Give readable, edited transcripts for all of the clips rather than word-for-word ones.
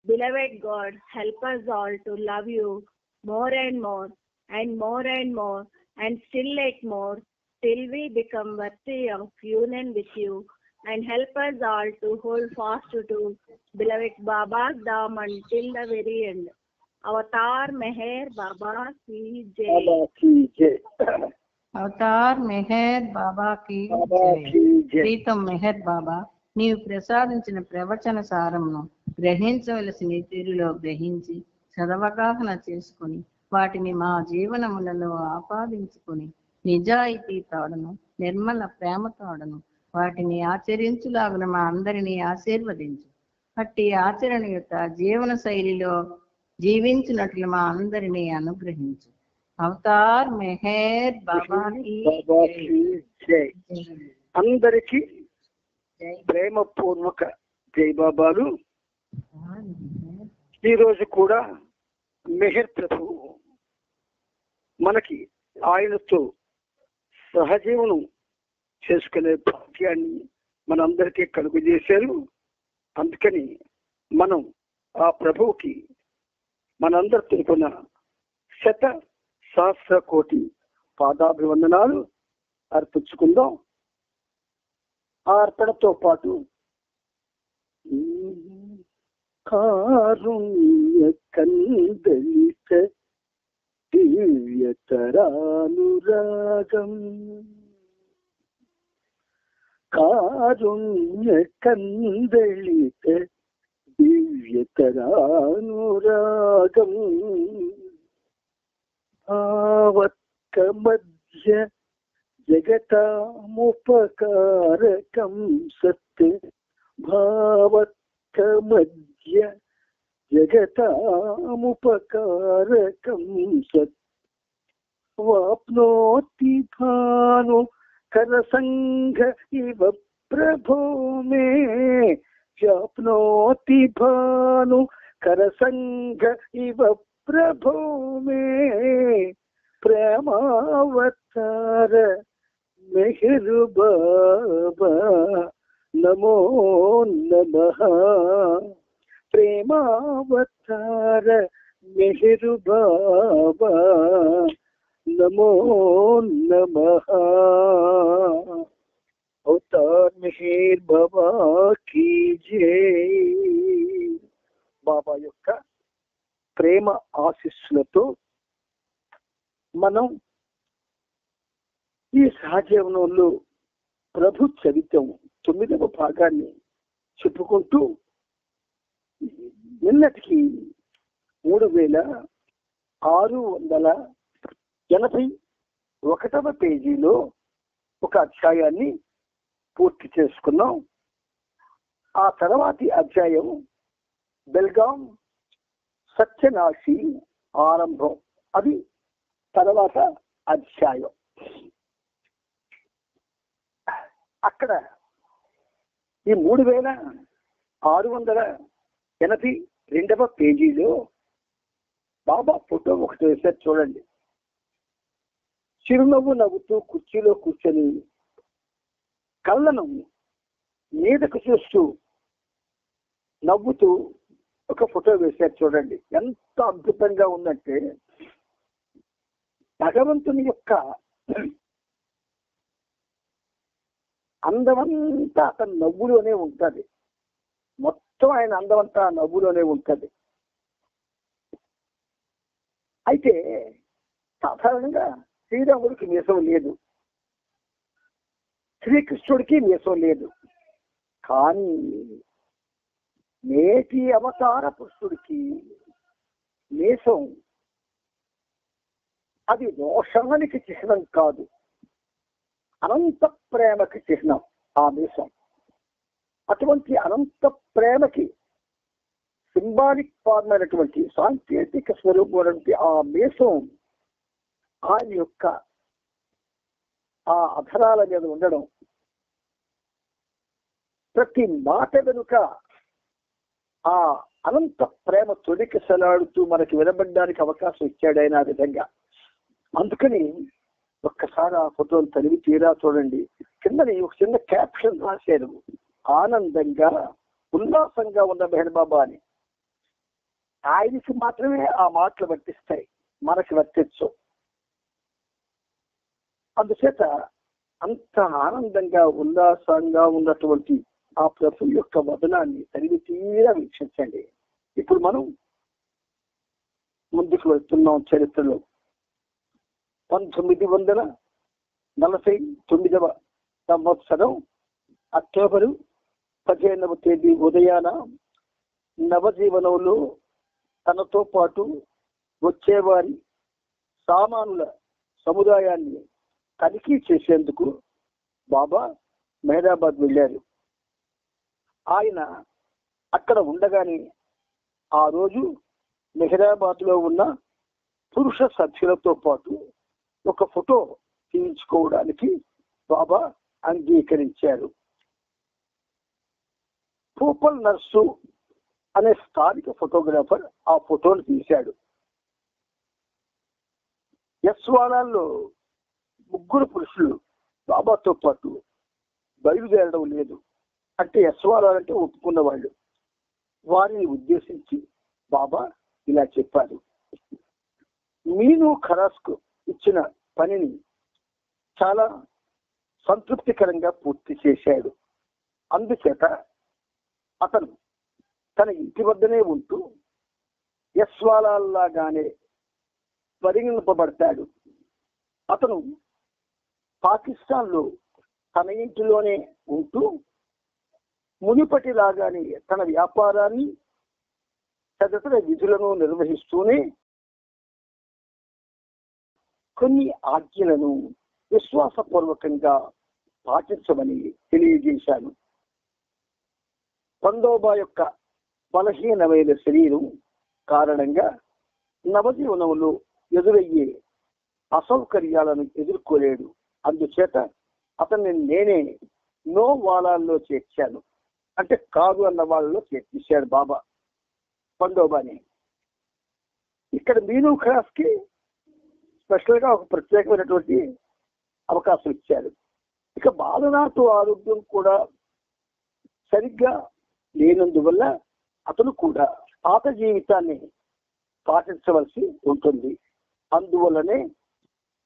Beloved God, help us all to love you more and more and more and more and still yet more till we become worthy of union with you, and help us all to hold fast to beloved Baba's Dham until the very end. Avatar Meher Baba ki jai. Avatar Meher బాబాకి ప్రీతం మెహర్ బాబా, నీవు ప్రసాదించిన ప్రవచన సారమును గ్రహించవలసిన తీరులో గ్రహించి సదవగాహన చేసుకుని వాటిని మా జీవనములలో ఆపాదించుకుని నిజాయితీ తోడను నిర్మల ప్రేమ తోడను వాటిని ఆచరించులాగున మా అందరినీ ఆశీర్వదించు. అట్టి ఆచరణ యొక్క జీవన శైలిలో జీవించినట్లు మా అందరినీ అనుగ్రహించు. అవతార్ మెహర్ బాబాకి అందరికీ ప్రేమపూర్వక జై బాబాలు. ఈరోజు కూడా మెహర్ ప్రభు మనకి ఆయనతో సహజీవనం చేసుకునే భాగ్యాన్ని మనందరికీ కలుగు చేశారు. అందుకని మనం ఆ ప్రభువుకి మనందరి తరపున శత సహస్ర కోటి పాదాభివందనాలు అర్పించుకుందాం. ఆ అర్పణతో పాటు కారుణ్య కందలిత దివ్యతరానురాగం, కారుణ్య కందలిత దివ్యతరానురాగం, భావత్క మధ్య జగతాముపకారకం సత్, భావత్క మధ్య జగతాముపకారకం సత్, వాప్నోతి భాను కరసంఘ ఇవ ప్రభో మే, వాప్నోతి భాను కరసంఘ ఇవ ప్రభో మే, ప్రేమావతార మెహరు బాబా నమో నమః, ప్రేమావతార మెహరు బాబా నమో నమః. అవతార్ మెహర్ బాబా కీ జై. బాబా యొక్క ప్రేమ ఆశీస్సులతో మనం ఈ సహజీవనంలో ప్రభు చరిత్రం 9వ భాగాన్ని చెప్పుకుంటూ నిన్నటికి 3681వ పేజీలో ఒక అధ్యాయాన్ని పూర్తి చేసుకున్నాం. ఆ తర్వాతి అధ్యాయం బెల్గాం సత్యనాశి ఆరంభం, అది తర్వాత అధ్యాయం. అక్కడ ఈ 3682వ పేజీలో బాబా ఫోటో ఒకటి వేసారు చూడండి. చిరునవ్వు నవ్వుతూ కుర్చీలో కూర్చొని కళ్ళను మీదకు చూస్తూ నవ్వుతూ ఒక ఫోటో వేసారు చూడండి. ఎంత అద్భుతంగా ఉందంటే భగవంతుని యొక్క అందమంతా అతని నవ్వులోనే ఉంటుంది. మొత్తం ఆయన అందమంతా నవ్వులోనే ఉంటుంది. అయితే సాధారణంగా శ్రీరాముడికి మీసం లేదు, శ్రీకృష్ణుడికి మీసం లేదు. కానీ నేటి అవతార పురుషుడికి మీసం అది రోషానికి చిహ్నం కాదు, అనంత ప్రేమకి చిహ్నం ఆ మీసం. అటువంటి అనంత ప్రేమకి సింబాలిక్ ఫార్మ్ అయినటువంటి సాంకేతిక స్వరూపం ఆ మీసం ఆయన యొక్క ఆ అధరాల మీద ఉండడం, ప్రతి మాట వెనుక ఆ అనంత ప్రేమ తొలికిసలాడుతూ మనకి వినబడడానికి అవకాశం ఇచ్చాడు ఆయన ఆ విధంగా. అందుకని ఒక్కసారి ఆ ఫోటోలు తనివి తీరా చూడండి. కిందని ఒక చిన్న క్యాప్షన్ రాశారు, ఆనందంగా ఉల్లాసంగా ఉన్న మెహర్ బాబా అని. ఆయనకి మాత్రమే ఆ మాటలు వర్తిస్తాయి, మనకి వర్తించవు. అందుచేత అంత ఆనందంగా ఉల్లాసంగా ఉన్నటువంటి ఆ ప్రభు యొక్క వదనాన్ని తనివి తీరా వీక్షించండి. ఇప్పుడు మనం ముందుకు వెళ్తున్నాం. చరిత్రలో 1949వ సంవత్సరం అక్టోబరు 15వ తేదీ ఉదయాన నవజీవనంలో తనతో పాటు వచ్చేవారి సామానుల సముదాయాన్ని తనిఖీ చేసేందుకు బాబా మెహరాబాద్ వెళ్ళారు. ఆయన అక్కడ ఉండగానే ఆ రోజు మెహరాబాద్ లో ఉన్న పురుష సభ్యులతో పాటు ఒక ఫోటో తీయించుకోవడానికి బాబా అంగీకరించారు. పూపల్ నర్సు అనే స్థానిక ఫోటోగ్రాఫర్ ఆ ఫోటోను తీశాడు. యస్వాలాల్లో 3 పురుషులు బాబాతో పాటు బయలుదేరడం లేదు. అంటే యస్వాలాలంటే ఒప్పుకున్న వాళ్ళు. వారిని ఉద్దేశించి బాబా ఇలా చెప్పారు, మీను ఖరాస్కు ఇచ్చిన పనిని చాలా సంతృప్తికరంగా పూర్తి చేశాడు. అందుచేత అతను తన ఇంటి వద్దనే ఉంటూ యస్వాలాగానే పరిగణింపబడతాడు. అతను పాకిస్తాన్ లో తన ఇంటిలోనే ఉంటూ మునిపటిలాగానే తన వ్యాపారాన్ని తదితర విధులను నిర్వహిస్తూనే కొన్ని ఆజ్ఞలను విశ్వాసపూర్వకంగా పాటించమని తెలియజేశాను. పందోబా యొక్క బలహీనమైన శరీరం కారణంగా నవజీవనంలో ఎదురయ్యే అసౌకర్యాలను ఎదుర్కోలేడు. అందుచేత అతన్ని నేనే నో వాలాల్లో చేర్చాను. అంటే కాదు అన్న వాళ్ళలో చేర్చేశాడు బాబా పందోబాని. ఇక్కడ మీను ఖరాస్ కి స్పెషల్ గా ఒక ప్రత్యేకమైనటువంటి అవకాశం ఇచ్చారు. ఇక బాలనాథ్ ఆరోగ్యం కూడా సరిగ్గా లేనందువల్ల అతను కూడా పాత జీవితాన్ని పాటించవలసి ఉంటుంది. అందువల్లనే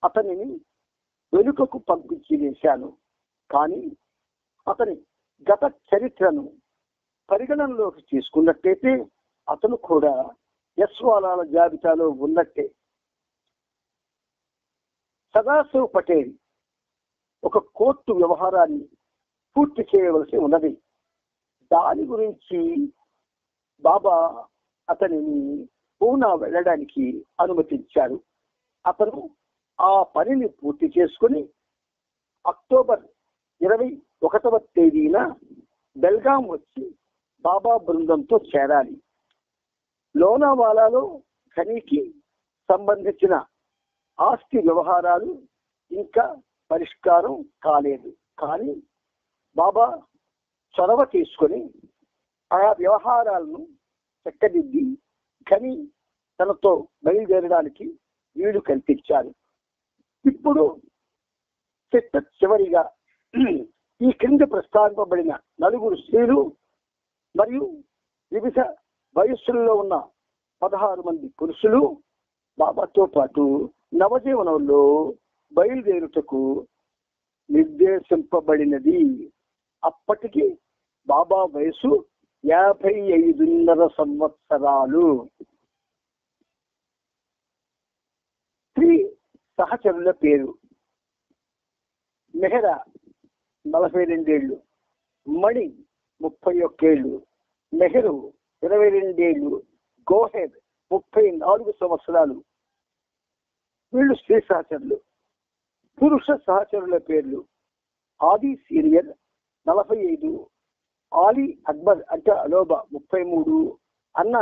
అతనిని వెనుకకు పంపించి వేశాను. కానీ అతని గత చరిత్రను పరిగణనలోకి తీసుకున్నట్టయితే అతను కూడా యస్వాలాల జాబితాలో ఉన్నట్టే. సదాశివ్ పటేల్ ఒక కోర్టు వ్యవహారాన్ని పూర్తి చేయవలసి ఉన్నది. దాని గురించి బాబా అతనిని పూనా వెళ్ళడానికి అనుమతించారు. అతను ఆ పనిని పూర్తి చేసుకుని అక్టోబర్ 21వ తేదీన బెల్గాం వచ్చి బాబా బృందంతో చేరాలి. లోనావాలాలో ఖనీకి సంబంధించిన ఆస్తి వ్యవహారాలు ఇంకా పరిష్కారం కాలేదు. కానీ బాబా చొరవ తీసుకొని ఆ వ్యవహారాలను చక్కదిద్ది ఖనీ తనతో బయలుదేరడానికి వీలు కల్పించారు. ఇప్పుడు చివరిగా ఈ క్రింద ప్రస్తావింపబడిన 4 స్త్రీలు మరియు వివిధ వయస్సుల్లో ఉన్న 16 మంది పురుషులు బాబాతో పాటు నవజీవనంలో బయలుదేరుటకు నిర్దేశింపబడినది. అప్పటికి బాబా వయసు 55.5 సంవత్సరాలు. స్త్రీ సహచరుల పేరు: మెహరా 42 ఏళ్ళు, మణి 31 ఏళ్ళు, నెహ్రూ 22 ఏళ్ళు, గోహెద్ 34 సంవత్సరాలు. వీళ్ళు స్త్రీ సహచరులు. పురుష సహచరుల పేర్లు: ఆది సీనియర్ 45, ఆలీ అక్బర్ అంటే అలోబా 33, అన్న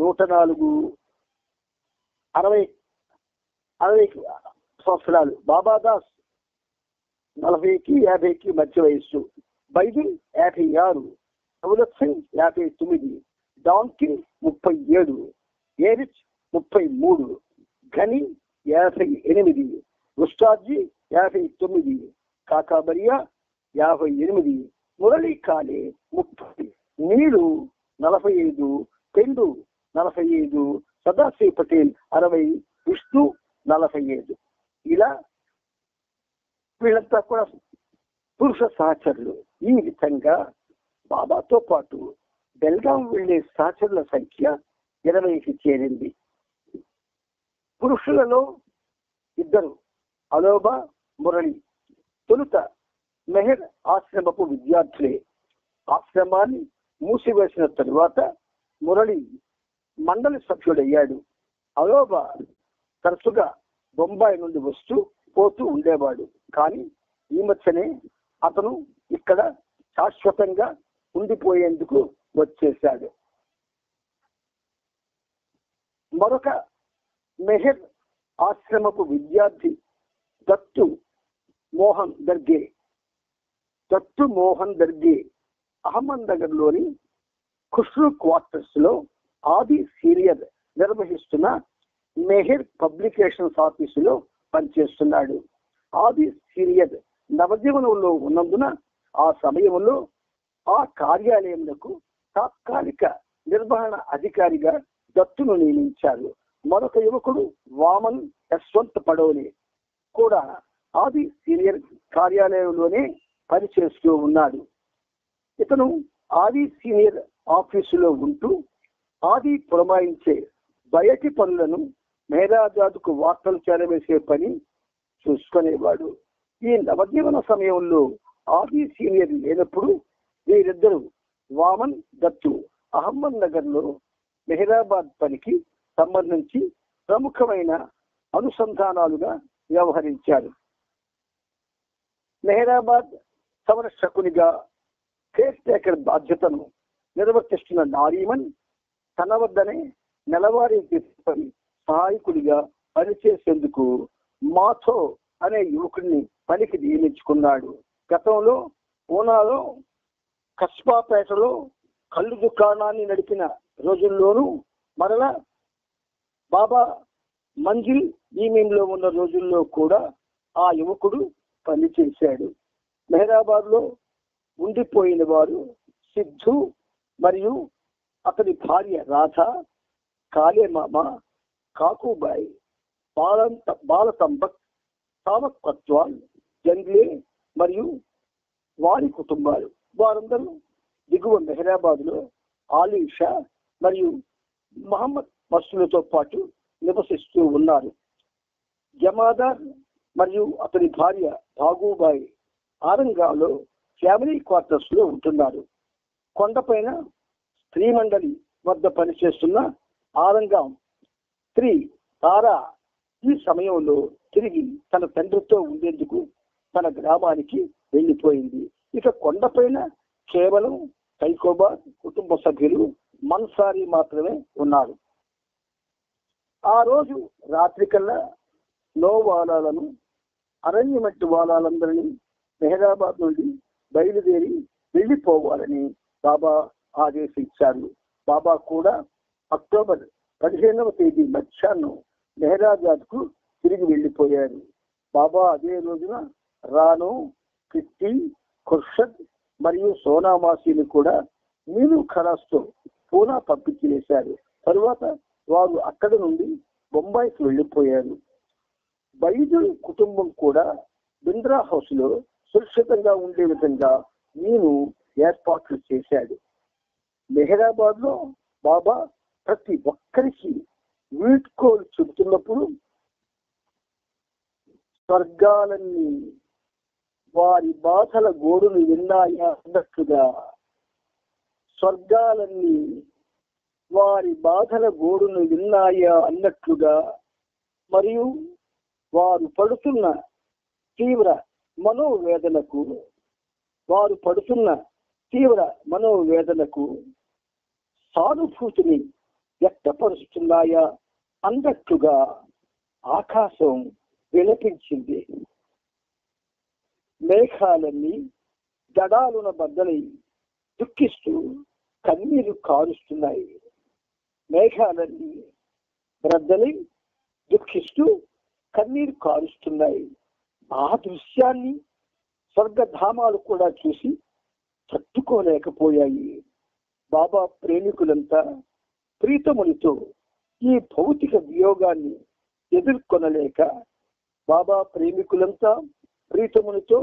104, 60 సంవత్సరాలు. బాబాదాస్ 40కి 50కి మధ్య వయస్సు. బైబిల్ 56, సౌలత్ సింగ్ 59, డాన్కి 37, ఏరిచ్ 33, ఘని 58, గుస్టాజీ 59, కాకాబరియా 58, మురళీ కాలే 30, నీడు 45, పెండు 45, సదాశివ్ పటేల్ 60, విష్ణు 45. ఇలా వీళ్ళంతా కూడా పురుష సహచరులు. ఈ విధంగా బాబాతో పాటు బెల్గాం వెళ్లే సహచరుల సంఖ్య 20కి చేరింది. పురుషులలో 2, అలోబా, మురళి. తొలుత మెహర్ ఆశ్రమపు విద్యార్థులే. ఆశ్రమాన్ని మూసివేసిన తరువాత మురళి మండలి సభ్యుడయ్యాడు. అలోబా తరచుగా బొంబాయి నుండి వస్తూ పోతూ ఉండేవాడు. కానీ ఈ మధ్యనే అతను ఇక్కడ శాశ్వతంగా ఉండిపోయేందుకు వచ్చేశాడు. మరొక మెహర్ ఆశ్రమపు విద్యార్థి దత్తు మోహన్ దర్గే అహ్మద్నగర్ లోని ఖుష్రూ క్వార్టర్స్ లో ఆది సీరియర్ నిర్వహిస్తున్న మెహర్ పబ్లికేషన్స్ ఆఫీసులో పనిచేస్తున్నాడు. ఆది సీరియర్ నవజీవనంలో ఉన్నందున ఆ సమయంలో ఆ కార్యాలయంలో తాత్కాలిక నిర్వహణ అధికారిగా దత్తును నియమించారు. మరొక యువకుడు వామన్ యశ్వంత్ పడోలే కూడా ఆది సీనియర్ కార్యాలయంలోనే పనిచేస్తూ ఉన్నాడు. ఇతను ఆది సీనియర్ ఆఫీసులో ఉంటూ ఆది పురమాయించే బయటి పనులను మెహరాజాద్కు వార్తలు చేరవేసే పని చూసుకునేవాడు. ఈ నవజీవన సమయంలో ఆది సీనియర్ లేనప్పుడు వీరిద్దరూ వామన్ దత్తు అహ్మద్నగర్ లో మెహరాబాద్ పనికి సంబంధించి ప్రముఖమైన అనుసంధానాలుగా వ్యవహరించారు. మెహరాబాద్ సంరక్షకునిగా కేర్ టేకర్ బాధ్యతను నిర్వర్తిస్తున్న నారీమన్ తన వద్దనే నెలవారీ సహాయకుడిగా పనిచేసేందుకు మాథో అనే యువకుడిని పనికి నియమించుకున్నాడు. గతంలో పూనాలో కస్బాపేటలో కళ్ళు దుకాణాన్ని నడిపిన రోజుల్లోనూ మరలా బాబా మంజిల్ ఈమెన్లో ఉన్న రోజుల్లో కూడా ఆ యువకుడు పనిచేశాడు. మెహరాబాద్ లో ఉండిపోయిన వారు సిద్ధు మరియు అతని భార్య రాధ, కాళేమామ, కాకుబాయి, బాలతంబక్, సావక్ కొత్వాల్, జంగ్లే మరియు వారి కుటుంబాలు. వారందరూ దిగువ మెహరాబాద్ లో ఆలీషా మరియు మహమ్మద్ మస్సులతో పాటు నివసిస్తూ ఉన్నారు. జమాదార్ మరియు అతని భార్య బాగుబాయి ఆరంగాలో ఫ్యామిలీ క్వార్టర్స్ లో ఉంటున్నారు. కొండపైన స్త్రీ మండలి వద్ద పనిచేస్తున్న ఆరంగాం స్త్రీ తారా ఈ సమయంలో తిరిగి తన తండ్రితో ఉండేందుకు తన గ్రామానికి వెళ్ళిపోయింది. ఇక కొండపైన కేవలం కైకోబా కుటుంబ సభ్యులు మన్సారి మాత్రమే ఉన్నారు. ఆ రోజు రాత్రి కల్లా నోవాలాలను అరణ్యమట్టి వాలాలందరినీ మెహరాబాద్ నుండి బయలుదేరి వెళ్ళిపోవాలని బాబా ఆదేశించారు. బాబా కూడా అక్టోబర్ 15వ తేదీ మధ్యాహ్నం మెహరాబాద్కు తిరిగి వెళ్ళిపోయారు. బాబా అదే రోజున రాను, కిట్టి, ఖుర్షద్ మరియు సోనామాసిని కూడా మీను ఖరాస్తో పూనా పంపించి వేశారు. తరువాత వారు అక్కడి నుండి బొంబాయికి వెళ్ళిపోయారు. బైజుల్ కుటుంబం కూడా బింద్రా హౌస్ లో సురక్షితంగా ఉండే విధంగా నేను ఏర్పాట్లు చేశాడు. మెహరాబాద్ లో బాబా ప్రతి ఒక్కరికి వీడ్కోలు చెబుతున్నప్పుడు స్వర్గాలన్నీ వారి బాధల గోడును విన్నాయా అన్నట్లుగా, స్వర్గాలన్నీ వారి బాధల గోడును విన్నాయా అన్నట్లుగా మరియు వారు పడుతున్న తీవ్ర మనోవేదనకు సానుభూతిని వ్యక్తపరుస్తున్నాయా అన్నట్లుగా ఆకాశం విలపించింది. మేఘాలన్నీ దడాలున బద్దలై దుఃఖిస్తూ కన్నీరు కారుస్తున్నాయి. మేఘాలన్నీ బ్రద్దలై దుఃఖిస్తూ కన్నీరు కారుస్తున్నాయి. ఆ దృశ్యాన్ని స్వర్గధామాలు కూడా చూసి తట్టుకోలేకపోయాయి. బాబా ప్రేమికులంతా ప్రీతమునితో ఈ భౌతిక వియోగాన్ని ఎదుర్కొనలేక, బాబా ప్రేమికులంతా ప్రీతమునితో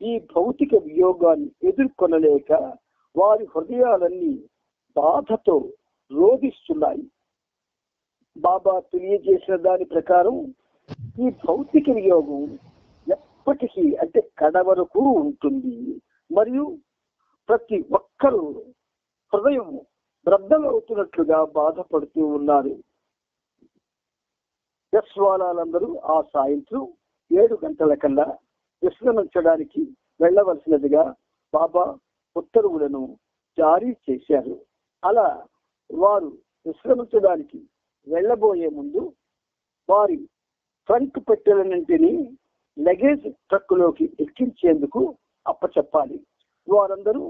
ఈ భౌతిక వియోగాన్ని ఎదుర్కొనలేక వారి హృదయాలన్నీ బాధతో రోధిస్తున్నాయి. బాబా తెలియజేసిన దాని ప్రకారం ఈ భౌతిక వియోగం ఎప్పటికీ అంటే కడవరకు ఉంటుంది. మరియు ప్రతి ఒక్కరూ హృదయం బ్రద్దలవుతున్నట్లుగా బాధపడుతూ ఉన్నారు. యశ్వాలందరూ ఆ సాయంత్రం 7 గంటల కల్లా విశ్రమించడానికి వెళ్ళవలసినదిగా బాబా ఉత్తర్వులను జారీ చేశారు. అలా వారు విశ్రమించడానికి వెళ్ళబోయే ముందు వారి ట్రంక్ పెట్టెలన్నింటినీ లగేజ్ ట్రక్కులోకి ఎక్కించేందుకు అప్పచెప్పాలి. వారందరూ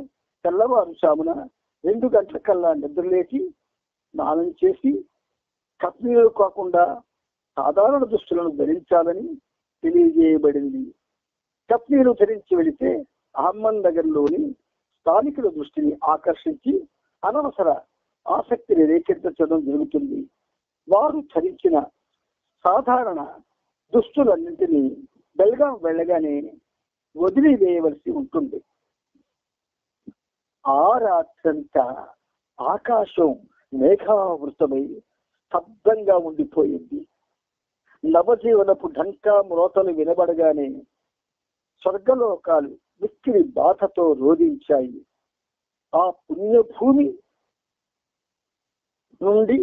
తెల్లవారుజామున 2 గంటల కల్లా నిద్రలేచి స్నానం చేసి కప్నీలు కాకుండా సాధారణ దుస్తులను ధరించాలని తెలియజేయబడింది. కప్నీలు ధరించి వెళితే అహ్మద్ నగర్ లోని స్థానికుల దృష్టిని ఆకర్షించి అనవసర ఆసక్తిని రేకెత్తించడం జరుగుతుంది. వారు ధరించిన సాధారణ దుస్తులన్నింటినీ బెల్గాం వెళ్ళగానే వదిలివేయవలసి ఉంటుంది. ఆ రాత్రంతా ఆకాశం మేఘావృతమై స్తబ్దంగా ఉండిపోయింది. నవజీవనపు ఢంకా మ్రోతలు వినబడగానే స్వర్గలోకాలు మిక్కిలి బాధతో రోధించాయి. ఆ పుణ్యభూమి నుండి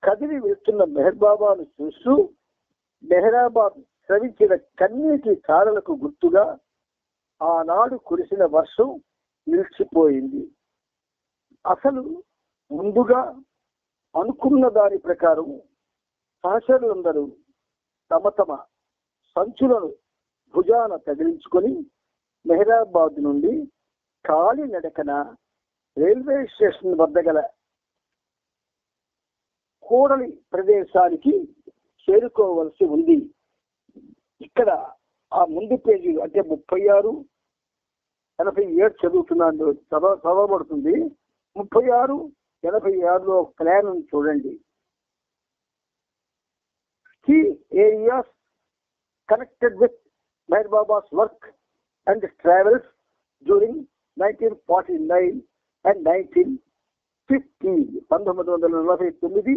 కదిలి వెళ్తున్న మెహర్ బాబాను చూస్తూ మెహరాబాద్ స్రవించిన కన్నీటి కారలకు గుర్తుగా ఆనాడు కురిసిన వర్షం నిలిచిపోయింది. అసలు ముందుగా అనుకున్న దాని ప్రకారం సహచరులందరూ తమ తమ సంచులను భుజాన తగిలించుకొని మెహరాబాద్ నుండి కాలినడకన రైల్వే స్టేషన్ వద్ద గల కూడలి ప్రదేశానికి చేరుకోవలసి ఉంది. ఇక్కడ ఆ ముందు పేజీలు అంటే 36-87 చదువుతున్నాను, చదవబడుతుంది. 36-86లో ప్లాన్ చూడండి. Key areas connected with Meher Baba's work and travels during 1949 and 1950 1949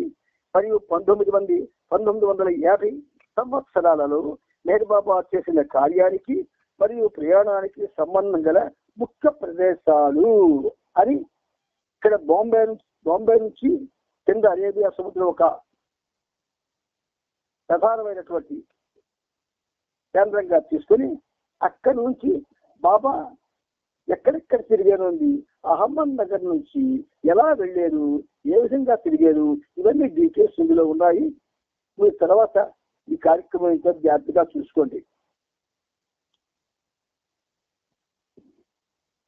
మరియు 1950 సంవత్సరాలలో మెహర్ బాబా చేసిన కార్యానికి మరియు ప్రయాణానికి సంబంధం గల ముఖ్య ప్రదేశాలు అని ఇక్కడ బాంబే నుంచి కింద అరేబియా సముద్రం ఒక ప్రధానమైనటువంటి కేంద్రంగా తీసుకొని అక్కడి నుంచి బాబా ఎక్కడెక్కడ తిరిగారు, అహ్మద్ నగర్ నుంచి ఎలా వెళ్ళారు, ఏ విధంగా తిరిగారు, ఇవన్నీ డీటెయిల్స్ ఇందులో ఉన్నాయి. మీరు తర్వాత ఈ కార్యక్రమం ఇంకా జాగ్రత్తగా చూసుకోండి.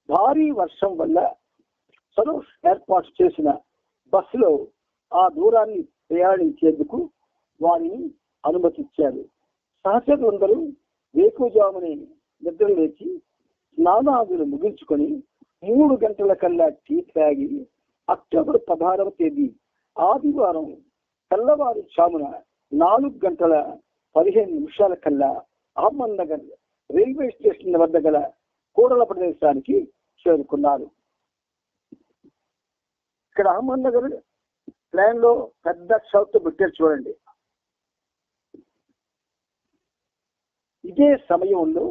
భారీ వర్షం వల్ల సరోష్ ఏర్పాటు చేసిన బస్సులో ఆ దూరాన్ని ప్రయాణించేందుకు వారిని అనుమతించారు. సహచరులందరూ వేకువజామునే నిద్ర లేచి స్నానాదులు ముగించుకొని 3 గంటల కల్లా టీ తాగి అక్టోబర్ 16వ తేదీ ఆదివారం తెల్లవారుజామున 4:15 కల్లా అహ్మద్ నగర్ రైల్వే స్టేషన్ వద్ద గల కూడల ప్రదేశానికి చేరుకున్నారు. ఇక్కడ అహ్మద్ నగర్ ప్లాన్ లో పెద్ద అక్షరాలతో పెట్టారు చూడండి. ఇదే సమయంలో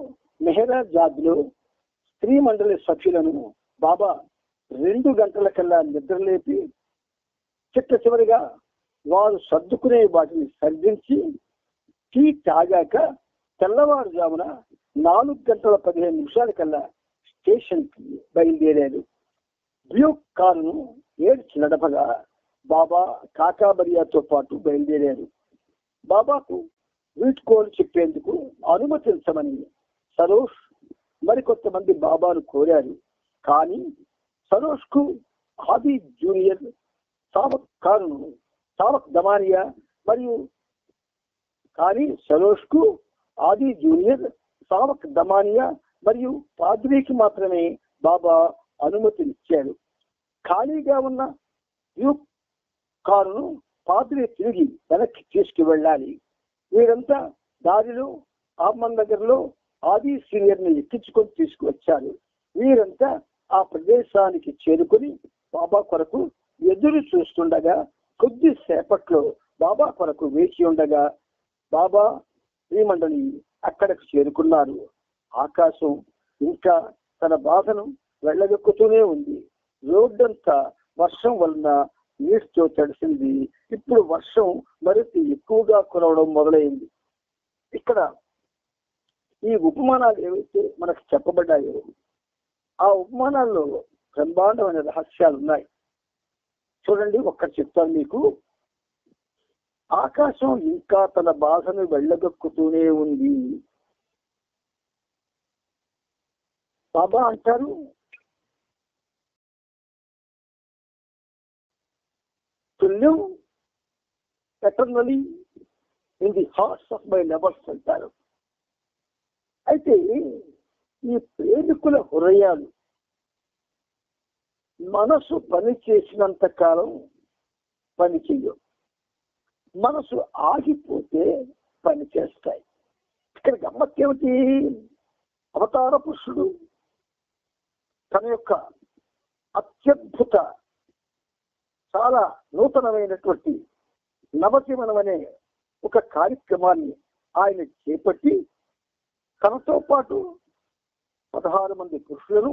మెహరాబాద్ లో స్త్రీ మండలి సభ్యులను బాబా 2 గంటల కల్లా నిద్రలేపి చిట్ట చివరిగా వారు సర్దుకునే వాటిని సర్దించి టీ తాగాక తెల్లవారుజామున 4:15 కల్లా స్టేషన్ కి బయలుదేరారు. బ్యూక్ కారును ఏడ్చి నడపగా బాబా కాకాబరియాతో పాటు బయలుదేరారు. బాబాకు వీడ్కోలు చెప్పేందుకు అనుమతించమని సరోష్ మరికొంతమంది బాబాను కోరారు. కానీ సరోష్ కు ఆది జూనియర్ సావక్ కారును సావక్ దమానియా మరియు పాద్రికి మాత్రమే బాబా అనుమతినిచ్చారు. ఖాళీగా ఉన్న యూప్ కారును పాద్రి తిరిగి వెనక్కి తీసుకువెళ్ళాలి. వీరంతా దారిలో ఆహ్మద్ నగర్లో ఆది సీనియర్ని ఎక్కించుకొని తీసుకువచ్చారు. వీరంతా ఆ ప్రదేశానికి చేరుకుని బాబా కొరకు ఎదురు చూస్తుండగా కొద్దిసేపట్లో బాబా కొరకు వేచి ఉండగా బాబా శ్రీమండలి అక్కడికి చేరుకున్నారు. ఆకాశం ఇంకా తన బాధను వెళ్ళగక్కుతూనే ఉంది. రోడ్డంతా వర్షం వలన నీటితో తడిసింది. ఇప్పుడు వర్షం మరింత ఎక్కువగా కురవడం మొదలైంది. ఇక్కడ ఈ ఉపమానాలు ఏవైతే మనకు చెప్పబడ్డాయో ఆ ఉపమానాల్లో బ్రహ్మాండమైన రహస్యాలు ఉన్నాయి. చూడండి, ఒక్కటి చెప్తాను మీకు. ఆకాశం ఇంకా తన బాధను వెళ్ళగక్కుతూనే ఉంది. బాబా అంటారు, to live eternally in the hearts of my lovers అంటారు. అయితే ఈ ప్రేమికుల హృదయాలు మనసు పని చేసినంత కాలం పని చెయ్యవు, మనసు ఆగిపోతే పని చేస్తాయి. ఇక్కడ గమ్మత్తేమిటి? అవతార పురుషుడు తన యొక్క అత్యద్భుత చాలా నూతనమైనటువంటి నవజీవనం అనే ఒక కార్యక్రమాన్ని ఆయన చేపట్టి తనతో పాటు 16 మంది పురుషులను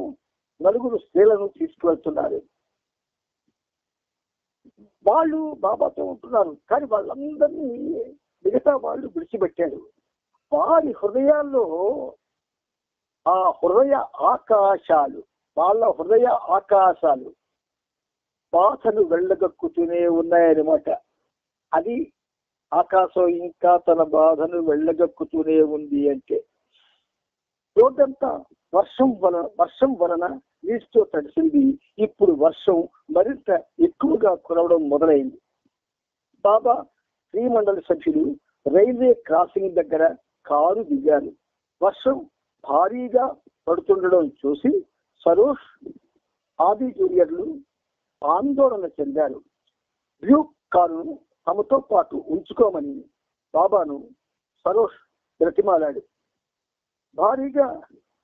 4 స్త్రీలను తీసుకువెళ్తున్నారు. వాళ్ళు బాబాతో ఉంటున్నారు, కానీ వాళ్ళందరినీ మిగతా వాళ్ళు విడిచిపెట్టారు. వారి హృదయాల్లో ఆ హృదయ ఆకాశాలు, వాళ్ళ హృదయ ఆకాశాలు బాధలు వెళ్ళగక్కుతూనే ఉన్నాయన్నమాట. అది ఆకాశం ఇంకా తన బాధను వెళ్ళగక్కుతూనే ఉంది అంటే రోడ్డంతా వర్షం వలన నీటితో తడిసింది. ఇప్పుడు వర్షం మరింత ఎక్కువగా కురవడం మొదలైంది. బాబా శ్రీమండలి సభ్యులు రైల్వే క్రాసింగ్ దగ్గర కారు దిగారు. వర్షం భారీగా పడుతుండడం చూసి సరోష్ ఆది జూనియర్లు ఆందోళన చెందారు. డ్యూక్ కారును తమతో పాటు ఉంచుకోమని బాబాను సరోష్ బ్రతిమాలాడు. భారీగా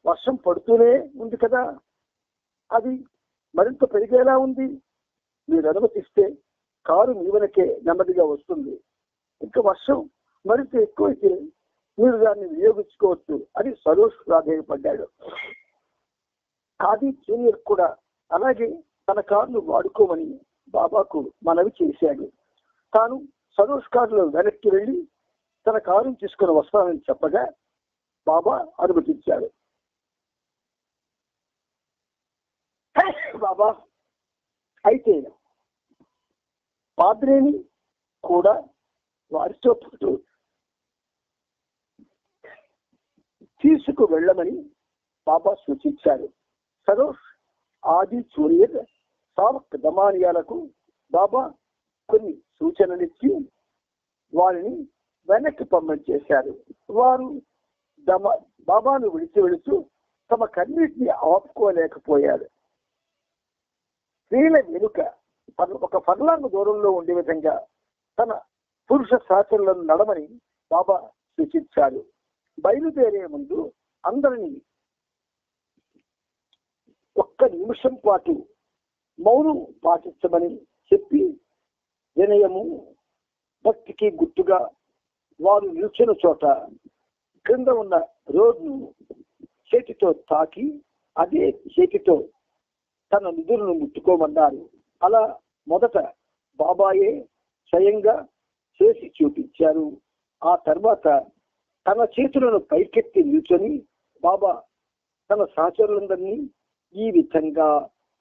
వర్షం పడుతూనే ఉంది కదా, అది మరింత పెరిగేలా ఉంది. మీరు అనుమతిస్తే కారు మీ వెనకే నెమ్మదిగా వస్తుంది. ఇంకా వర్షం మరింత ఎక్కువైతే మీరు దాన్ని వినియోగించుకోవచ్చు అని సరోష్ ప్రాధేయపడ్డాడు. ఆది జూనియర్ కూడా అలాగే తన కారును వాడుకోమని బాబాకు మనవి చేశాడు. తాను సరోష్ కారులో వెనక్కి వెళ్ళి తన కారును తీసుకుని వస్తానని చెప్పగా బాబా అనుమతించాడు. బాబా అయితే పాద్రేని కూడా వారితో పాటు తీసుకు వెళ్ళమని బాబా సూచించారు. సరోష్ ఆది జూనియర్ సావక్ దమానియాలకు బాబా కొన్ని సూచనలిచ్చి వారిని వెనక్కి పంపించేశారు. వారు బాబాను విడిచి వెళుతూ తమ కన్నిటిని ఆపుకోలేకపోయారు. స్త్రీల వెనుక ఒక ఫర్లాంగ్ దూరంలో ఉండే విధంగా తన పురుష సహచరులను నడమని బాబా సూచించారు. బయలుదేరే ముందు అందరినీ ఒక్క నిమిషం పాటు మౌనం పాటించమని చెప్పి వినయము భక్తికి గుర్తుగా వారు నిల్చున్న చోట క్రింద ఉన్న రోడ్ను చేతితో తాకి అదే చేతితో తన నిధులను ముట్టుకోమన్నారు. అలా మొదట బాబాయే స్వయంగా చేసి చూపించారు. ఆ తర్వాత తన చేతులను పైకెత్తి నిల్చొని బాబా తన సహచరులందరినీ ఈ విధంగా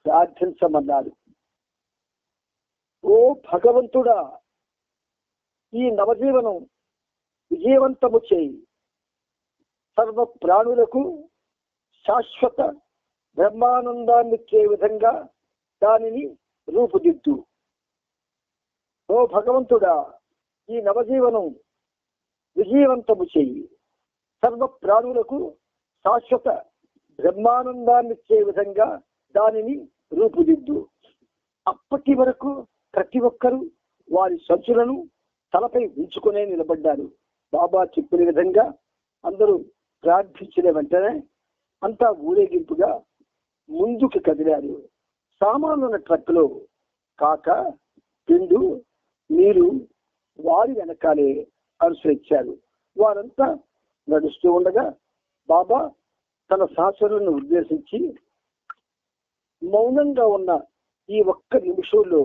ప్రార్థించమన్నారు. ఓ భగవంతుడా, ఈ నవజీవనం విజయవంతము చేయి. సర్వ ప్రాణులకు శాశ్వత బ్రహ్మానందాన్నిచ్చే విధంగా దానిని రూపుదిద్దు. ఓ భగవంతుడా, ఈ నవజీవనం విజయవంతము చెయ్యి. సర్వ ప్రాణులకు శాశ్వత బ్రహ్మానందాన్నిచ్చే విధంగా దానిని రూపుదిద్దు. అప్పటి వరకు ప్రతి ఒక్కరూ వారి సంచులను తలపై ఉంచుకునే నిలబడ్డారు. బాబా చెప్పిన విధంగా అందరూ ప్రార్థించిన వెంటనే అంతా ఊరేగింపుగా ముందుకు కదిలారు. సామానున్న ట్రక్కులో కాక, పిండు, నీరు వారి వెనకాలే అనుసరించారు. వారంతా నడుస్తూ ఉండగా బాబా తన సహచరులను ఉద్దేశించి, మౌనంగా ఉన్న ఈ ఒక్క నిమిషంలో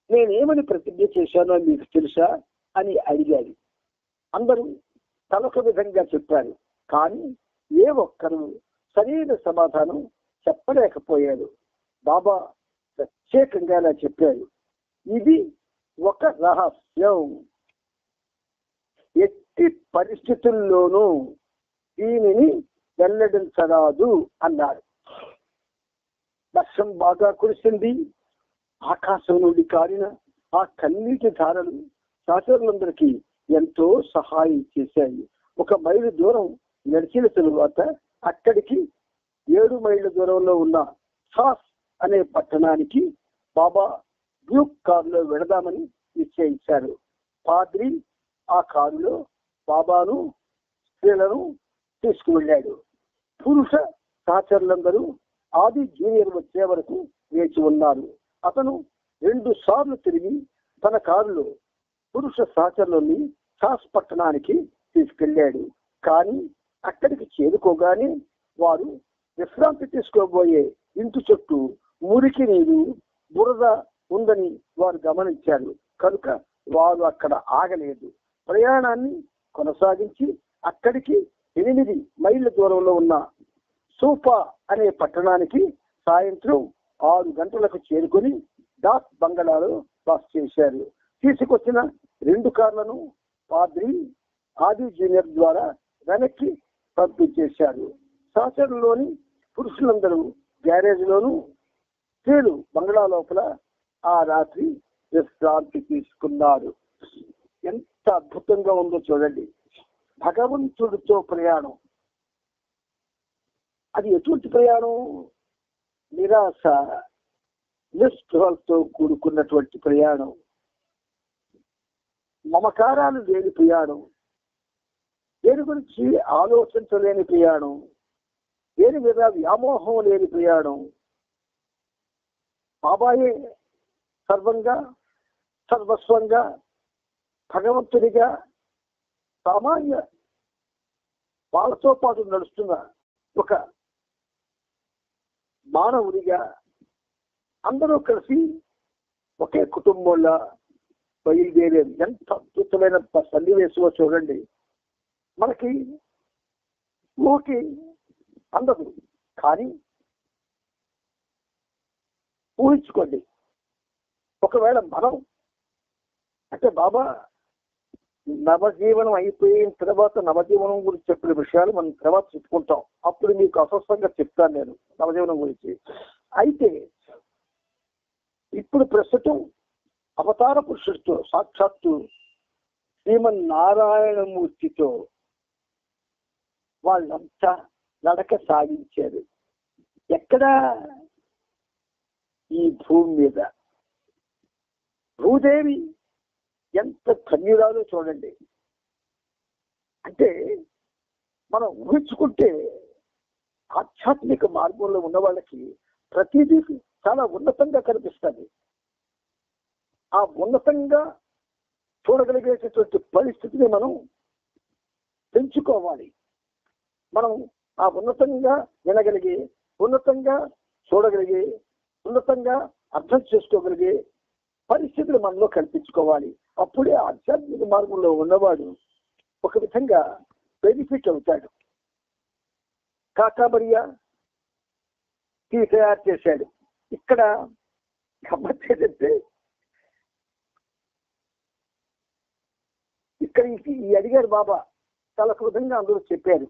నేనేమని ప్రతిజ్ఞ చేశానో మీకు తెలుసా అని అడిగారు. అందరూ తలొక విధంగా చెప్పారు, కానీ ఏ ఒక్కరూ సరైన సమాధానం చెప్పలేకపోయారు. బాబా ప్రత్యేకంగా ఇలా చెప్పారు, ఇది ఒక రహస్యం, ఎట్టి పరిస్థితుల్లోనూ దీనిని వెల్లడించరాదు అన్నారు. వర్షం బాగా కురిసింది. ఆకాశం నుండి కారిన ఆ కన్నీటి ధారలు సహచరులందరికీ ఎంతో సహాయం చేశాయి. 1 మైలు దూరం నడిచిన తరువాత అక్కడికి 7 మైళ్ళ దూరంలో ఉన్న సాస్ అనే పట్టణానికి బాబా డ్యూక్ కారులో వెళదామని నిశ్చయించారు. పాద్రి ఆ కారులో బాబాను, స్త్రీలను తీసుకువెళ్ళాడు. పురుష సహచరులందరూ ఆది జూనియర్ వచ్చే వరకు వేచి ఉన్నారు. అతను 2 సార్లు తిరిగి తన కారులో పురుష సహచరులని సాస్ పట్టణానికి తీసుకెళ్లాడు. కానీ అక్కడికి చేరుకోగానే వారు విశ్రాంతి తీసుకోబోయే ఇంటి చుట్టూ మురికి నీరు, బురద ఉందని వారు గమనించారు. కనుక వారు అక్కడ ఆగలేదు. ప్రయాణాన్ని కొనసాగించి అక్కడికి 8 మైళ్ళ దూరంలో ఉన్న సూఫా అనే పట్టణానికి సాయంత్రం 6 గంటలకు చేరుకొని డాక్ బంగళాలో బస చేశారు. తీసుకొచ్చిన 2 కార్లను పాద్రి, ఆది జూనియర్ ద్వారా వెనక్కి పంపించేశారు. సహచరులోని పురుషులందరూ గ్యారేజ్ లోను, స్త్రీలు బంగళా లోపల ఆ రాత్రి విశ్రాంతి తీసుకున్నారు. ఎంత అద్భుతంగా ఉందో చూడండి. భగవంతుడితో ప్రయాణం. అది ఎటువంటి ప్రయాణం? నిరాశ, నిస్పృహలతో కూడుకున్నటువంటి ప్రయాణం, మమకారాలు లేని ప్రయాణం, దేని గురించి ఆలోచించలేని ప్రయాణం, దేని మీద వ్యామోహం లేని ప్రయాణం. బాబాయే సర్వంగా, సర్వస్వంగా, భగవంతుడిగా, సామాన్య వాళ్ళతో పాటు నడుస్తున్న ఒక మానవుడిగా అందరూ కలిసి ఒకే కుటుంబంలో బయలుదేరారు. ఎంత అద్భుతమైన సన్నివేశమో చూడండి. మనకి ఊకి అందదు, కానీ ఊహించుకోండి, ఒకవేళ మనం అంటే బాబా నవజీవనం అయిపోయిన తర్వాత నవజీవనం గురించి చెప్పిన విషయాలు మనం తర్వాత చెప్పుకుంటాం. అప్పుడు మీకు అస్పష్టంగా చెప్తాను నేను నవజీవనం గురించి. అయితే ఇప్పుడు ప్రస్తుతం అవతార పురుషుడితో, సాక్షాత్తు శ్రీమన్నారాయణమూర్తితో వాళ్ళంతా నడక సాగించారు. ఎక్కడ? ఈ భూమి మీద. భూదేవి ఎంత ధన్యురాలో చూడండి. అంటే మనం ఊహించుకుంటే ఆధ్యాత్మిక మార్గంలో ఉన్న వాళ్ళకి ప్రతిదీ చాలా ఉన్నతంగా కనిపిస్తుంది. ఆ ఉన్నతంగా చూడగలిగేటటువంటి పరిస్థితిని మనం పెంచుకోవాలి. మనం ఆ ఉన్నతంగా వినగలిగే, ఉన్నతంగా చూడగలిగే, ఉన్నతంగా అర్థం చేసుకోగలిగే పరిస్థితులు మనలో కల్పించుకోవాలి. అప్పుడే ఆధ్యాత్మిక మార్గంలో ఉన్నవాడు ఒక విధంగా బెనిఫిట్ అవుతాడు. కాకాబరియా టీ తయారు చేశాడు. ఇక్కడ గమ్మత్ ఏంటంటే, ఇక్కడ ఈ అడిగారు బాబా, చాలా విధంగా అందరూ చెప్పారు,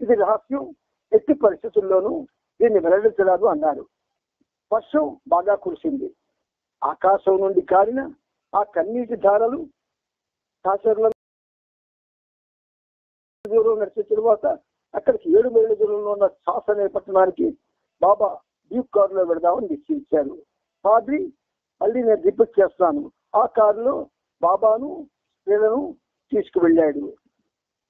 ఇది రహస్యం, ఎట్టి పరిస్థితుల్లోనూ దీన్ని వెల్లడించరాదు అన్నారు. వర్షం బాగా కురిసింది. ఆకాశం నుండి కారిన ఆ కన్నీటి ధారలు సహచరుల దూరం నడిచిన తరువాత అక్కడికి 7 మైళ్ళ దూరంలో ఉన్న సాస్ అనే పట్టణానికి బాబా డ్యూక్ కారులో వెళదామని నిశ్చయించారు. పాద్రి, మళ్ళీ నేను రిపీట్ చేస్తాను, ఆ కారులో బాబాను వీళ్ళను తీసుకువెళ్ళాడు.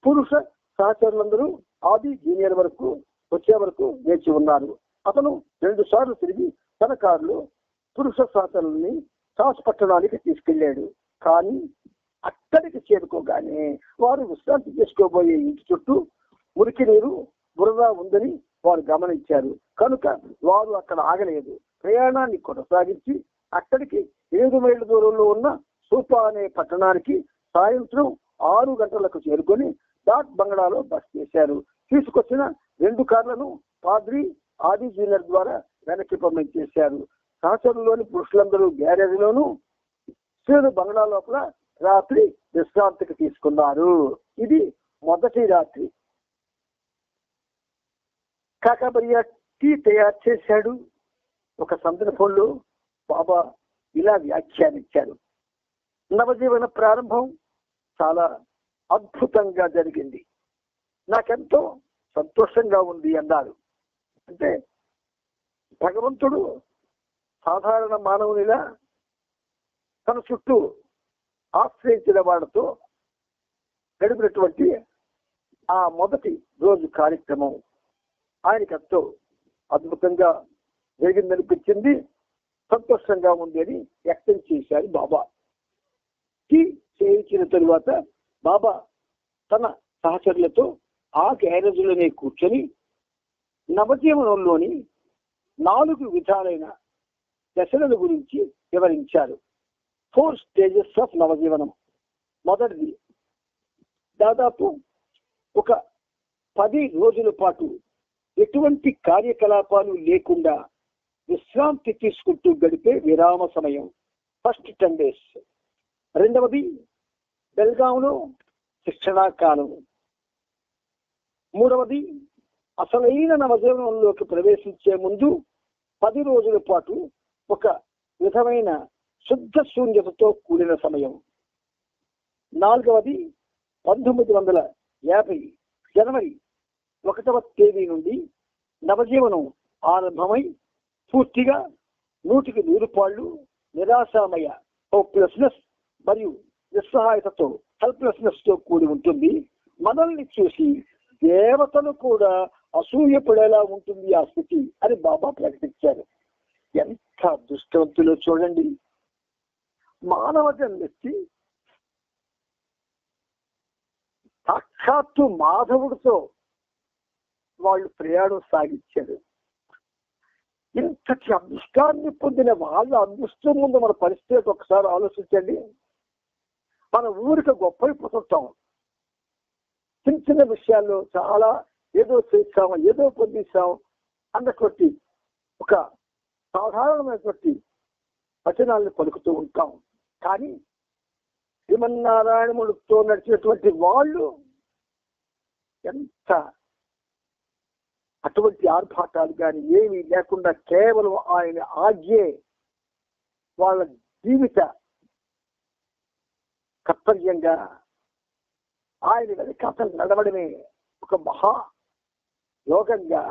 పురుష సహచరులందరూ ఆది జూనియర్ వరకు వచ్చే వరకు వేచి ఉన్నారు. అతను 2 సార్లు తిరిగి తన కారులో పురుష సహచరుల్ని సాస్ పట్టడానికి తీసుకెళ్లాడు. కానీ అక్కడికి చేరుకోగానే వారు విశ్రాంతి చేసుకోబోయే ఇంటి చుట్టూ మురికి నీరు బురద ఉందని వారు గమనించారు. కనుక వారు అక్కడ ఆగలేదు. ప్రయాణాన్ని కొనసాగించి అక్కడికి 7 మైళ్ళ దూరంలో ఉన్న సూపా అనే పట్టణానికి సాయంత్రం 6 గంటలకు చేరుకొని డాక్ బంగ్లాలో బస చేశారు. తీసుకొచ్చిన 2 కార్లను పాద్రి ఆది జూనియర్ ద్వారా వెనక్కి పంపించేశారు. సహచరులోని పురుషులందరూ గ్యారేజ్లోనూ, స్త్రీలు బంగ్లా లోపల రాత్రి విశ్రాంతికి తీసుకున్నారు. ఇది మొదటి రాత్రి. కాకబరియా టీ తయారు చేశాడు. ఒక సందర్భంలో బాబా ఇలా వ్యాఖ్యానించారు: నవజీవన ప్రారంభం చాలా అద్భుతంగా జరిగింది, నాకెంతో సంతోషంగా ఉంది అన్నారు. అంటే భగవంతుడు సాధారణ మానవునిలా తన చుట్టూ ఆశ్రయించిన వాళ్ళతో గడిపినటువంటి ఆ మొదటి రోజు కార్యక్రమం ఆయనకి ఎంతో అద్భుతంగా జరిగిందనిపించింది, సంతోషంగా ఉంది అని వ్యక్తం చేశారు బాబా. టీ చేయించిన తరువాత బాబా తన సహచరులతో ఆ గ్యారేజ్లోనే కూర్చొని నవజీవనంలోని 4 విధాలైన దశల గురించి వివరించారు. 4 స్టేజెస్ ఆఫ్ నవజీవనం. మొదటిది, దాదాపు ఒక 10 రోజుల పాటు ఎటువంటి కార్యకలాపాలు లేకుండా విశ్రాంతి తీసుకుంటూ గడిపే విరామ సమయం, ఫస్ట్ 10 days. రెండవది, బెల్గాంలో శిక్షణా కాలం. మూడవది, అసలైన నవజీవనంలోకి ప్రవేశించే ముందు 10 రోజుల పాటు ఒక విధమైన శుద్ధ శూన్యతతో కూడిన సమయం. నాలుగవది, 1950 జనవరి 1వ తేదీ నుండి నవజీవనం ఆరంభమై పూర్తిగా 100కి 100 నిరాశామయ హోప్లెస్నెస్ మరియు నిస్సహాయతతో హెల్ప్లెస్నెస్ తో కూడి ఉంటుంది. మనల్ని చూసి దేవతలు కూడా అసూయపడేలా ఉంటుంది ఆ స్థితి అని బాబా ప్రకటించారు. ఎంత అదృష్టవంతులో చూడండి. మానవ జన్మెత్తి సాక్షాత్తు మాధవుడితో వాళ్ళు ప్రయాణం సాగించారు. ఇంతటి అదృష్టాన్ని పొందిన వాళ్ళ అదృష్టం ముందు మన పరిస్థితి ఒకసారి ఆలోచించండి. మన ఊరికి గొప్పైపోతుంటాం. చిన్న చిన్న విషయాల్లో చాలా ఏదో చేస్తాము, ఏదో పొందిస్తాం అన్నటువంటి ఒక సాధారణమైనటువంటి వచనాలను పలుకుతూ ఉంటాం. కానీ శ్రీమన్నారాయణముడితో నడిచినటువంటి వాళ్ళు ఎంత అటువంటి ఆర్భాటాలు కానీ ఏమీ లేకుండా కేవలం ఆయన ఆజ్ఞే వాళ్ళ జీవిత కర్తవ్యంగా ఆయన వెనకాతలు నడవడమే ఒక మహా యోగంగా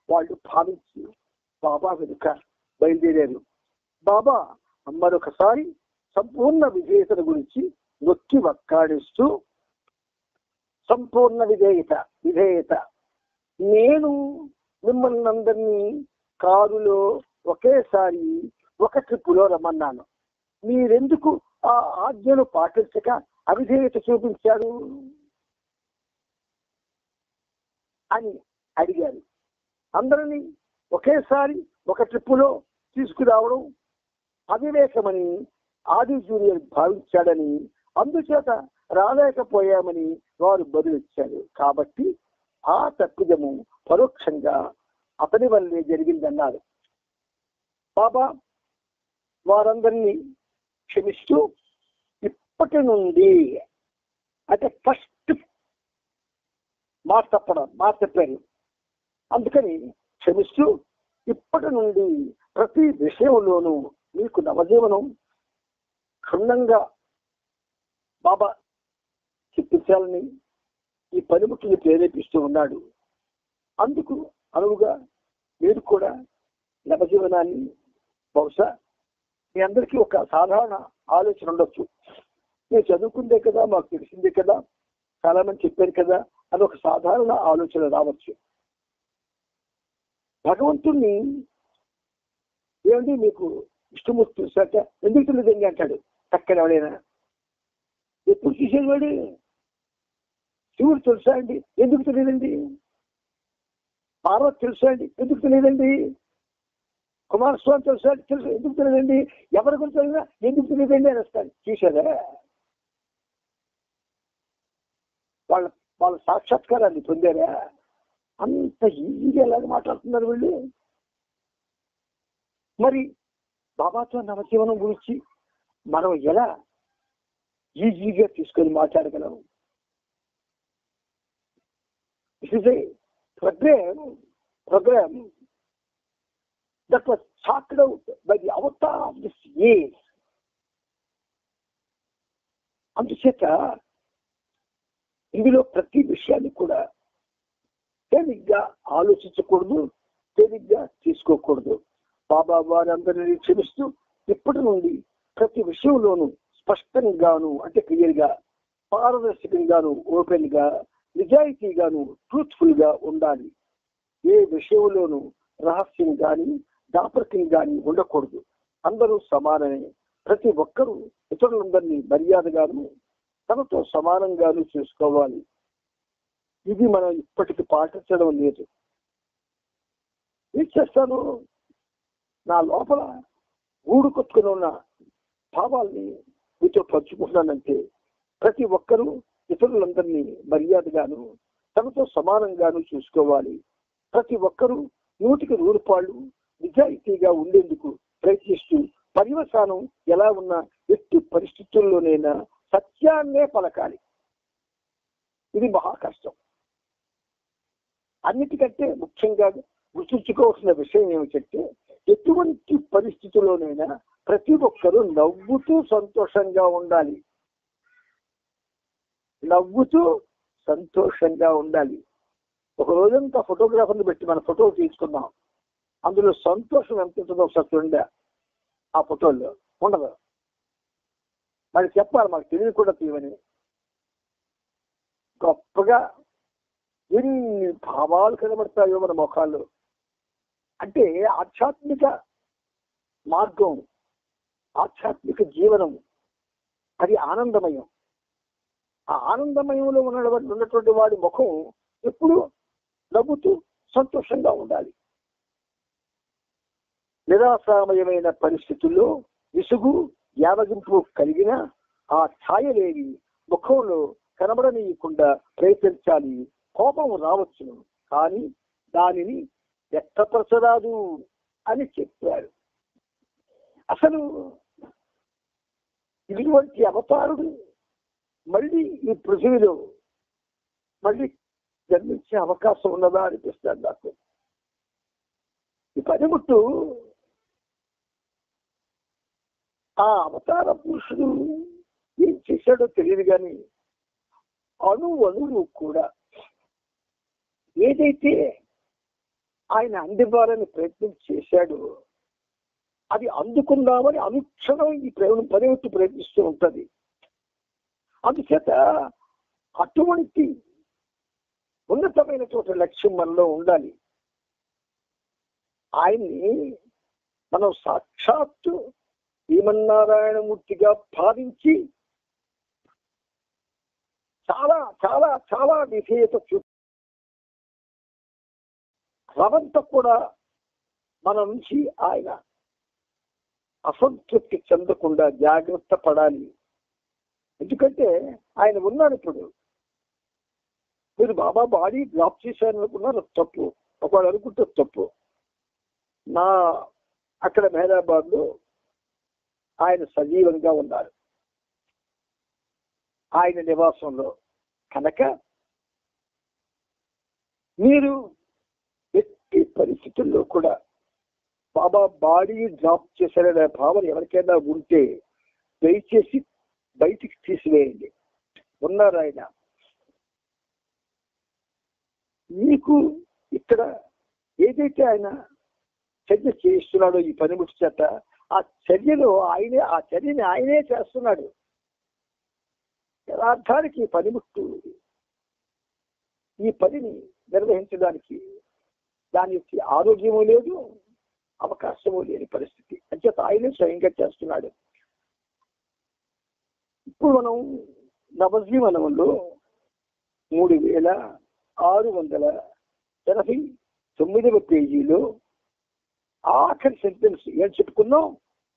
వాళ్ళు భావించి బాబా వెనుక బయలుదేరారు. బాబా మరొకసారి సంపూర్ణ విధేయతను గురించి నొక్కి వక్కాడిస్తూ, సంపూర్ణ విధేయత నేను మిమ్మల్ని అందరినీ కారులో ఒకేసారి ఒక ట్రిప్పులో రమ్మన్నాను, మీరెందుకు ఆ ఆజ్ఞను పాటించక అవిధేయత చూపించారు అని అడిగారు. అందరినీ ఒకేసారి ఒక ట్రిప్పులో తీసుకురావడం అవివేకమని ఆది జూనియర్ భావించాడని, అందుచేత రాలేకపోయామని వారు బదులిచ్చారు. కాబట్టి ఆ తప్పిదము పరోక్షంగా అతని వల్లే జరిగిందన్నారు. బాబా వారందరినీ క్షమిస్తూ ఇప్పటి నుండి, అంటే ఫస్ట్ మాట చెప్పారు. అందుకని క్షమిస్తూ ఇప్పటి నుండి ప్రతి విషయంలోనూ మీకు నవజీవనం క్షుణ్ణంగా బాబా చెప్పించాలని ఈ పనిముట్టిని ప్రేరేపిస్తూ ఉన్నాడు. అందుకు అనువుగా మీరు కూడా నవజీవనాన్ని బహుశా మీ అందరికీ ఒక సాధారణ ఆలోచన ఉండొచ్చు, నేను చదువుకుందే కదా, మాకు తెలిసిందే కదా, చాలా మంది చెప్పారు కదా అని ఒక సాధారణ ఆలోచన రావచ్చు. భగవంతుణ్ణి ఏమండి మీకు విష్ణుమూర్తి తెలుసాక ఎందుకు తెలియదండి అంటాడు చక్కని ఎవడైనా. ఎప్పుడు చూసేవాడు శివుడు తెలుసా అండి, ఎందుకు తెలియదండి? పార్వతి తెలుసా అండి, ఎందుకు తెలియదండి? కుమారస్వామి తెలుసా, తెలుసు, ఎందుకు తెలియదండి? ఎవరి గురించి తెలియదా, ఎందుకు తెలియదండి అని వస్తాడు. చూసారా వాళ్ళ వాళ్ళ సాక్షాత్కారాన్ని పొందారా? అంత ఈజీగా ఎలాగ మాట్లాడుతున్నారు వీళ్ళు. మరి బాబాతో నవజీవనం గురించి మనం ఎలా ఈజీగా తీసుకొని మాట్లాడగలం? This is a program that was charted out by the avatar of this age. అందుచేత ఇందులో ప్రతి విషయాన్ని కూడా తేలిగ్గా ఆలోచించకూడదు, తేలిగ్గా తీసుకోకూడదు. బాబా వారందరినీ క్షమిస్తూ ఇప్పటి నుండి ప్రతి విషయంలోనూ స్పష్టంగాను, అంటే క్లియర్ గా, పారదర్శకంగాను, ఓపెన్ గా, నిజాయితీగాను, ట్రూత్ఫుల్ గా ఉండాలి. ఏ విషయంలోనూ రహస్యం గాని దాపరికం గాని ఉండకూడదు. అందరూ సమానమే. ప్రతి ఒక్కరూ ఇతరులందరినీ మర్యాదగాను తనతో సమానంగాను చేసుకోవాలి. ఇది మనం ఇప్పటికి పాటించడం లేదు. ఏం చేస్తాను, నా లోపల గూడు కొట్టుకుని ఉన్న భావాల్ని మీతో పంచుకుంటున్నానంటే ప్రతి ఒక్కరూ ఇతరులందరినీ మర్యాదగాను తనతో సమానంగాను చూసుకోవాలి. ప్రతి ఒక్కరూ 100కి 100 నిజాయితీగా ఉండేందుకు ప్రయత్నిస్తూ పర్యవసానం ఎలా ఉన్న ఎట్టి పరిస్థితుల్లోనైనా సత్యాన్నే పలకాలి. ఇది మహా కష్టం. అన్నిటికంటే ముఖ్యంగా గుర్తుంచుకోవాల్సిన విషయం ఏమిటంటే ఎటువంటి పరిస్థితుల్లోనైనా ప్రతి ఒక్కరూ నవ్వుతూ సంతోషంగా ఉండాలి. నవ్వుతూ సంతోషంగా ఉండాలి. ఒక రోజంతా ఫోటోగ్రాఫర్ని పెట్టి మన ఫోటోలు తీసుకున్నాం, అందులో సంతోషం ఎంత ఉంటుందో ఒకసారి చూడండి. ఆ ఫోటోల్లో ఉండదు. మరి చెప్పాలి, మాకు తెలియదు కూడా తీయమని. గొప్పగా ఎన్ని భావాలు కనబడతాయో మన ముఖాల్లో. అంటే ఆధ్యాత్మిక మార్గం, ఆధ్యాత్మిక జీవనం అది ఆనందమయం. ఆ ఆనందమయంలో ఉన్నటువంటి వాడి ముఖం ఎప్పుడు నవ్వుతూ సంతోషంగా ఉండాలి. నిరాశామయమైన పరిస్థితుల్లో విసుగు, యావగింపు కలిగిన ఆ ఛాయలేని ముఖంలో కనబడనీయకుండా ప్రయత్నించాలి. కోపం రావచ్చును, కానీ దానిని వ్యక్తపరచరాదు అని చెప్పారు. అసలు ఇటువంటి అవతారుడు మళ్ళీ ఈ పృథివీలో మళ్ళీ జన్మించే అవకాశం ఉన్నదా అనిపిస్తుంది నాకు. ఈ పనిముట్టు ఆ అవతార పురుషుడు ఏం చేశాడో తెలియదు, కానీ అణువు కూడా ఏదైతే ఆయన అందివ్వాలని ప్రయత్నం చేశాడో అది అందుకుందామని అనుక్షణం ఈ పనిముట్టు ప్రయత్నిస్తూ ఉంటుంది. అందుచేత అటువంటి ఉన్నతమైనటువంటి లక్ష్యం మనలో ఉండాలి. ఆయన్ని మనం సాక్షాత్తు శ్రీమన్నారాయణమూర్తిగా భావించి చాలా చాలా చాలా విధేయత రవంత కూడా మన నుంచి ఆయన అసంతృప్తి చెందకుండా జాగ్రత్త పడాలి. ఎందుకంటే ఆయన ఉన్నాడు. ఇప్పుడు మీరు బాబా బాడీ డ్రాప్ చేశారనుకున్నారు, తప్పు. ఒకవేళ అనుకుంటే తప్పు. నా అక్కడ మెహరాబాద్ లో ఆయన సజీవంగా ఉన్నారు, ఆయన నివాసంలో. కనుక మీరు ఎట్టి పరిస్థితుల్లో కూడా బాబా బాడీ డ్రాప్ చేశారనే భావన ఎవరికైనా ఉంటే దయచేసి బయటికి తీసివేయండి. ఉన్నారు ఆయన. మీకు ఇక్కడ ఏదైతే ఆయన చర్య చేయిస్తున్నాడో ఈ పనిముట్టు చేత ఆ చర్యని ఆయనే చేస్తున్నాడు. యథార్థానికి పనిముట్టు ఈ పనిని నిర్వహించడానికి దానికి ఆరోగ్యము లేదు, అవకాశము లేని పరిస్థితి. అంచేత ఆయనే స్వయంగా చేస్తున్నాడు. ఇప్పుడు మనం నవజీవనంలో 3689వ పేజీలో ఆఖరి సెంటెన్స్ ఏం చెప్పుకున్నాం?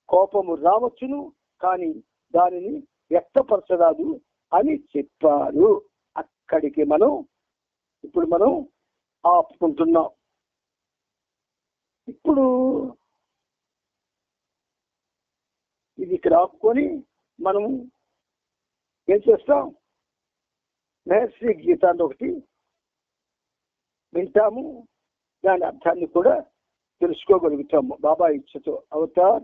కోపము రావచ్చును కానీ దానిని వ్యక్తపరచరాదు అని చెప్పారు. అక్కడికి ఇప్పుడు మనం ఆపుకుంటున్నాం. ఇప్పుడు ఇది ఇక్కడ ఆపుకొని మనం ఏం చేస్తాం? మహర్షి గీతాన్ని ఒకటి వింటాము, దాని అర్థాన్ని కూడా తెలుసుకోగలుగుతాము బాబా ఇచ్చతో. అవతార్